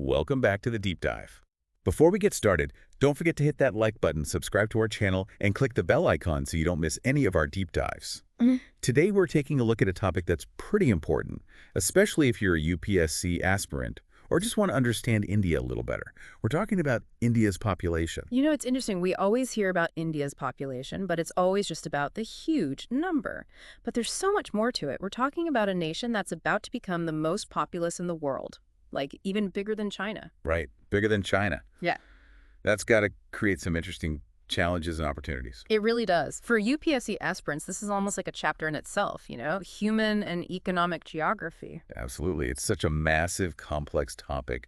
welcome back to the Deep Dive. Before we get started, don't forget to hit that like button, subscribe to our channel, and click the bell icon so you don't miss any of our deep dives. Today we're taking a look at a topic that's pretty important, especially if you're a UPSC aspirant or just want to understand India a little better. We're talking about India's population. You know, it's interesting. We always hear about India's population, but it's always just about the huge number. But there's so much more to it. We're talking about a nation that's about to become the most populous in the world, like even bigger than China. Right, bigger than China. Yeah. That's got to create some interesting challenges and opportunities. It really does. For UPSC aspirants, this is almost like a chapter in itself, human and economic geography. Absolutely. It's such a massive, complex topic.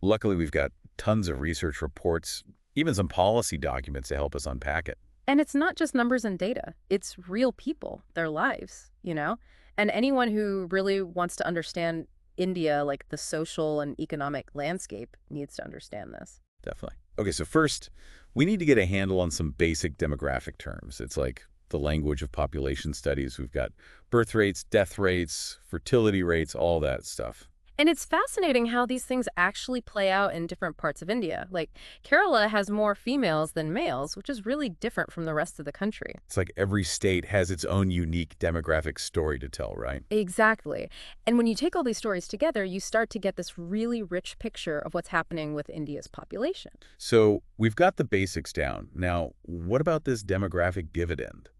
Luckily, we've got tons of research reports, even some policy documents to help us unpack it. And it's not just numbers and data. It's real people, their lives, And anyone who really wants to understand India, like the social and economic landscape, needs to understand this. Definitely. Okay, so first, we need to get a handle on some basic demographic terms. It's like the language of population studies. We've got birth rates, death rates, fertility rates, all that stuff. And it's fascinating how these things actually play out in different parts of India. Like, Kerala has more females than males, which is really different from the rest of the country. It's like every state has its own unique demographic story to tell, right? Exactly. And when you take all these stories together, you start to get this really rich picture of what's happening with India's population. So we've got the basics down. Now, what about this demographic dividend?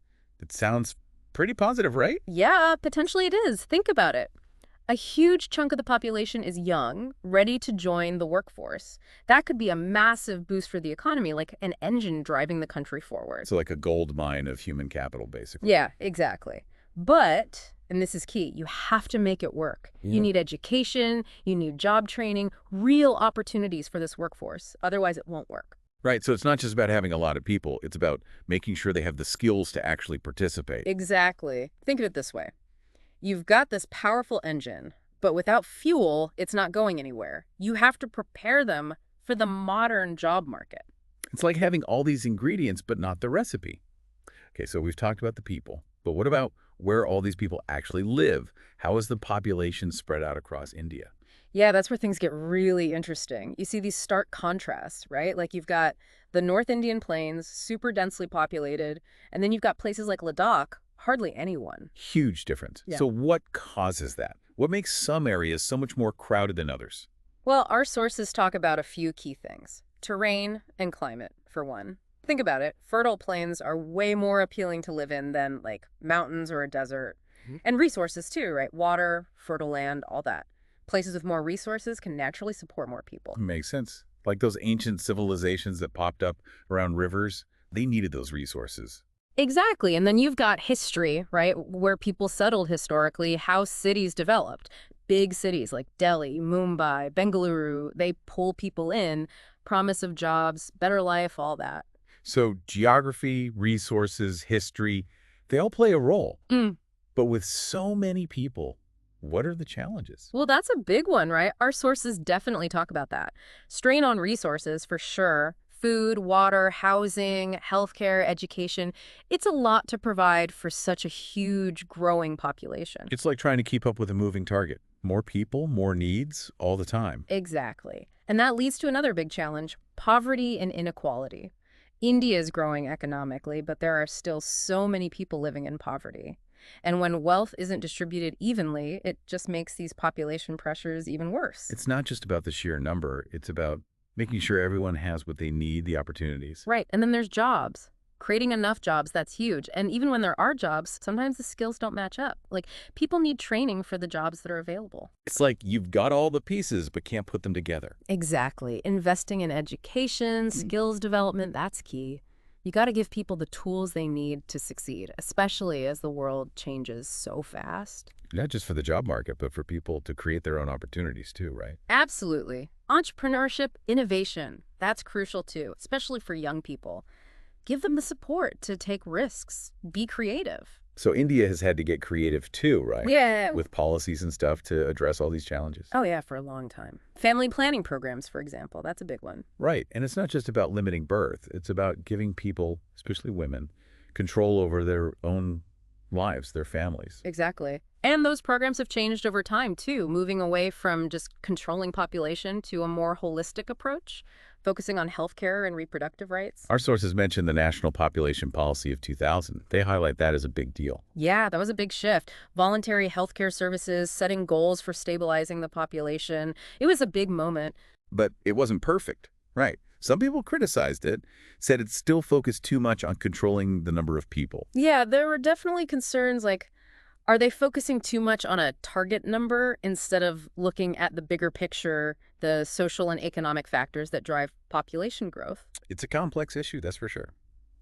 It sounds pretty positive, right? Yeah, potentially it is. Think about it. A huge chunk of the population is young, ready to join the workforce. That could be a massive boost for the economy, like an engine driving the country forward. So like a gold mine of human capital, basically. Yeah, exactly. But, and this is key, you have to make it work. Yeah. You need education, you need job training, real opportunities for this workforce. Otherwise, it won't work. Right, so it's not just about having a lot of people. It's about making sure they have the skills to actually participate. Exactly. Think of it this way. You've got this powerful engine, but without fuel, it's not going anywhere. You have to prepare them for the modern job market. It's like having all these ingredients, but not the recipe. Okay, so we've talked about the people, but what about where all these people actually live? How is the population spread out across India? Yeah, that's where things get really interesting. You see these stark contrasts, right? Like you've got the North Indian plains, super densely populated, and then you've got places like Ladakh, hardly anyone. Huge difference. Yeah. So what causes that? What makes some areas so much more crowded than others? Well, our sources talk about a few key things. Terrain and climate, for one. Think about it. Fertile plains are way more appealing to live in than, like, mountains or a desert. And resources, too, right? Water, fertile land, all that. Places with more resources can naturally support more people. Makes sense. Like those ancient civilizations that popped up around rivers, they needed those resources. Exactly. And then you've got history, right, where people settled historically, how cities developed. Big cities like Delhi, Mumbai, Bengaluru, they pull people in, promise of jobs, better life, all that. So geography, resources, history, they all play a role. But with so many people, what are the challenges? Well, that's a big one, right? Our sources definitely talk about that. Strain on resources, for sure. Food, water, housing, healthcare, education. It's a lot to provide for such a huge, growing population. It's like trying to keep up with a moving target. More people, more needs, all the time. Exactly. And that leads to another big challenge, poverty and inequality. India is growing economically, but there are still so many people living in poverty. And when wealth isn't distributed evenly, it just makes these population pressures even worse. It's not just about the sheer number. It's about making sure everyone has what they need, the opportunities. Right. And then there's jobs. Creating enough jobs, that's huge. And even when there are jobs, sometimes the skills don't match up. Like, people need training for the jobs that are available. It's like you've got all the pieces, but can't put them together. Exactly. Investing in education, skills development, that's key. You got to give people the tools they need to succeed, especially as the world changes so fast. Not just for the job market, but for people to create their own opportunities too, right? Absolutely. Entrepreneurship, innovation, that's crucial too, especially for young people. Give them the support to take risks, be creative. So India has had to get creative too, right? Yeah. With policies and stuff to address all these challenges. Oh yeah, for a long time. Family planning programs, for example, that's a big one. Right. And it's not just about limiting birth. It's about giving people, especially women, control over their own lives, their families. Exactly. And those programs have changed over time, too, moving away from just controlling population to a more holistic approach, focusing on healthcare and reproductive rights. Our sources mention the National Population Policy of 2000. They highlight that as a big deal. Yeah, that was a big shift. Voluntary healthcare services, setting goals for stabilizing the population. It was a big moment. But it wasn't perfect. Right. Some people criticized it, said it still focused too much on controlling the number of people. Yeah, there were definitely concerns like, are they focusing too much on a target number instead of looking at the bigger picture, the social and economic factors that drive population growth? It's a complex issue, that's for sure.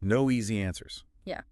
No easy answers. Yeah.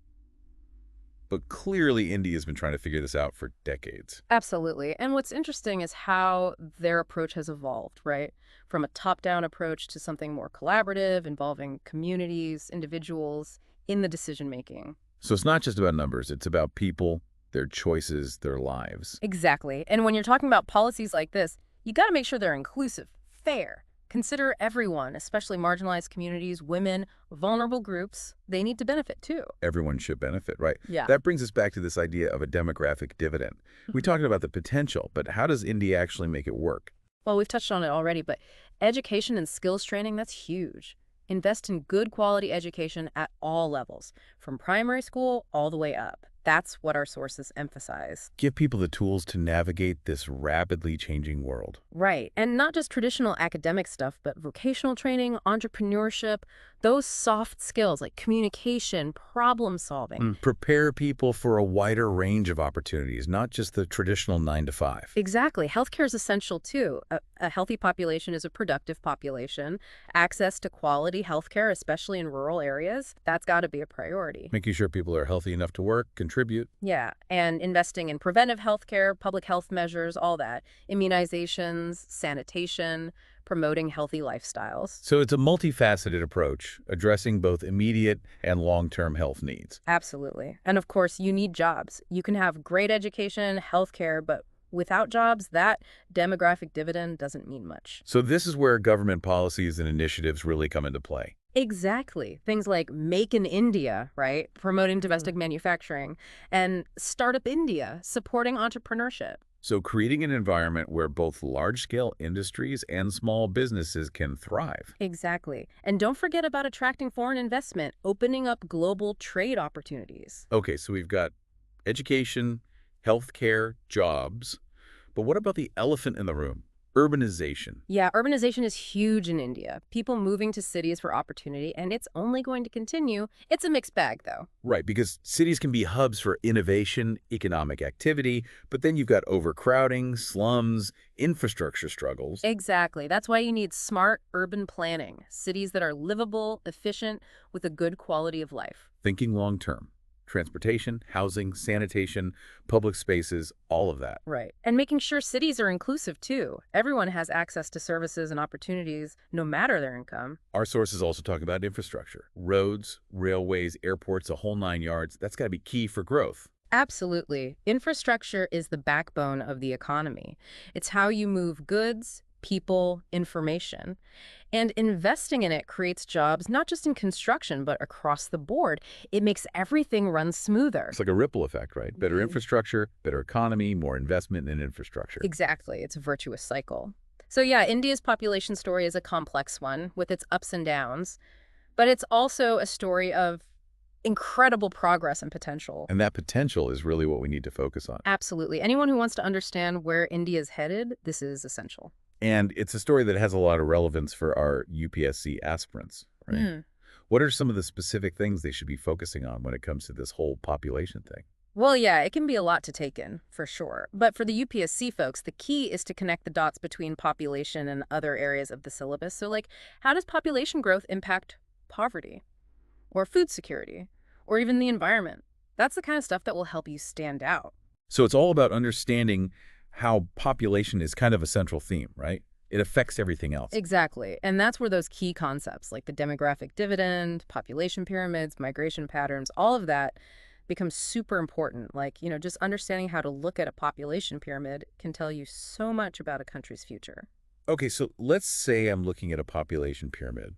But clearly, India's been trying to figure this out for decades. Absolutely. And what's interesting is how their approach has evolved, right? From a top-down approach to something more collaborative, involving communities, individuals in the decision-making. So it's not just about numbers, it's about people, their choices, their lives. Exactly. And when you're talking about policies like this, you got to make sure they're inclusive, fair. Consider everyone, especially marginalized communities, women, vulnerable groups. They need to benefit too. Everyone should benefit, right? Yeah. That brings us back to this idea of a demographic dividend. We talked about the potential, but how does India actually make it work? Well, we've touched on it already, but education and skills training, that's huge. Invest in good quality education at all levels, from primary school all the way up. That's what our sources emphasize. Give people the tools to navigate this rapidly changing world. Right. And not just traditional academic stuff, but vocational training, entrepreneurship, those soft skills like communication, problem solving. Prepare people for a wider range of opportunities, not just the traditional 9 to 5. Exactly. Healthcare is essential too. A healthy population is a productive population. Access to quality healthcare, especially in rural areas, that's got to be a priority. Making sure people are healthy enough to work, contribute. Yeah, and investing in preventive healthcare, public health measures, all that. Immunizations, sanitation, promoting healthy lifestyles. So it's a multifaceted approach, addressing both immediate and long-term health needs. Absolutely. And of course, you need jobs. You can have great education, healthcare, but without jobs, that demographic dividend doesn't mean much. So this is where government policies and initiatives really come into play. Exactly. Things like Make in India, right? Promoting domestic manufacturing, and Startup India, supporting entrepreneurship. So creating an environment where both large-scale industries and small businesses can thrive. Exactly. And don't forget about attracting foreign investment, opening up global trade opportunities. Okay, so we've got education, healthcare, jobs. But what about the elephant in the room? Urbanization. Yeah, urbanization is huge in India. People moving to cities for opportunity, and it's only going to continue. It's a mixed bag, though. Right, because cities can be hubs for innovation, economic activity, but then you've got overcrowding, slums, infrastructure struggles. Exactly. That's why you need smart urban planning, cities that are livable, efficient, with a good quality of life. Thinking long-term. Transportation, housing, sanitation, public spaces, all of that. Right. And making sure cities are inclusive, too. Everyone has access to services and opportunities, no matter their income. Our sources also talk about infrastructure. Roads, railways, airports, a whole 9 yards. That's got to be key for growth. Absolutely. Infrastructure is the backbone of the economy. It's how you move goods, people, information. And investing in it creates jobs not just in construction, but across the board. It makes everything run smoother. It's like a ripple effect, right? Better infrastructure, better economy, more investment in infrastructure. Exactly. It's a virtuous cycle. So yeah, India's population story is a complex one with its ups and downs, but it's also a story of incredible progress and potential. And that potential is really what we need to focus on. Absolutely. Anyone who wants to understand where India is headed, this is essential. And it's a story that has a lot of relevance for our UPSC aspirants, right? What are some of the specific things they should be focusing on when it comes to this whole population thing? Well, yeah, it can be a lot to take in, for sure. But for the UPSC folks, the key is to connect the dots between population and other areas of the syllabus. So, like, how does population growth impact poverty or food security or even the environment? That's the kind of stuff that will help you stand out. So it's all about understanding how population is kind of a central theme, right? It affects everything else. Exactly. And that's where those key concepts like the demographic dividend, population pyramids, migration patterns, all of that becomes super important. Like, just understanding how to look at a population pyramid can tell you so much about a country's future. Okay, so let's say I'm looking at a population pyramid.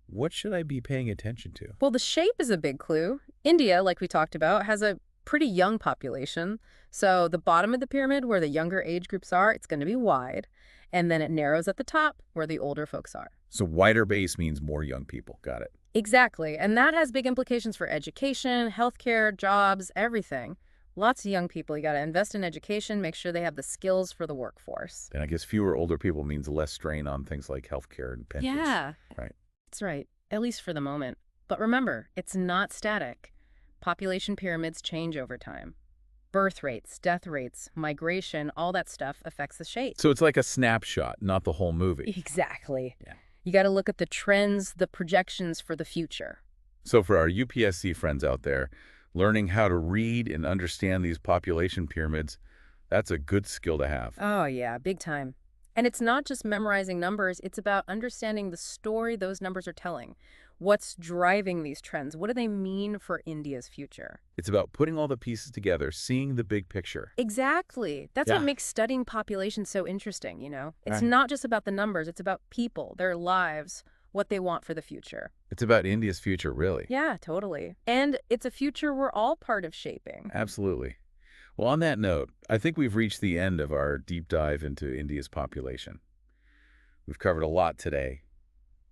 What should I be paying attention to? Well, the shape is a big clue. India, like we talked about, has a pretty young population. So the bottom of the pyramid, where the younger age groups are, it's going to be wide. And then it narrows at the top, where the older folks are. So wider base means more young people. Got it. Exactly. And that has big implications for education, healthcare, jobs, everything. Lots of young people. You got to invest in education, make sure they have the skills for the workforce. And I guess fewer older people means less strain on things like healthcare and pensions. Yeah. Right. That's right, at least for the moment. But remember, it's not static. Population pyramids change over time. Birth rates, death rates, migration, all that stuff affects the shape. So it's like a snapshot, not the whole movie. Exactly. Yeah. You got to look at the trends, the projections for the future. So for our UPSC friends out there, learning how to read and understand these population pyramids, that's a good skill to have. Oh, yeah, big time. And it's not just memorizing numbers, it's about understanding the story those numbers are telling. What's driving these trends? What do they mean for India's future? It's about putting all the pieces together, seeing the big picture. Exactly. That's Yeah. what makes studying population so interesting, you know? It's Right. not just about the numbers, it's about people, their lives, what they want for the future. It's about India's future, really. Yeah, totally. And it's a future we're all part of shaping. Absolutely. Well, on that note, I think we've reached the end of our deep dive into India's population. We've covered a lot today.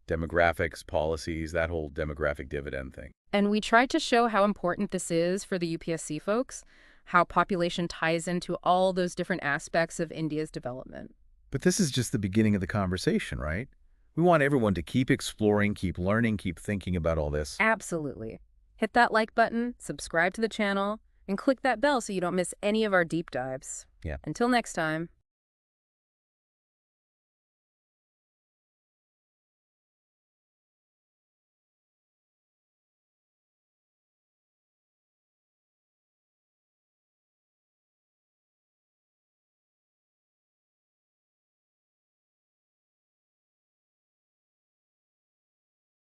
Demographics, policies, that whole demographic dividend thing. And we tried to show how important this is for the UPSC folks, how population ties into all those different aspects of India's development. But this is just the beginning of the conversation, right? We want everyone to keep exploring, keep learning, keep thinking about all this. Absolutely. Hit that like button, subscribe to the channel, and click that bell so you don't miss any of our deep dives. Yeah. Until next time.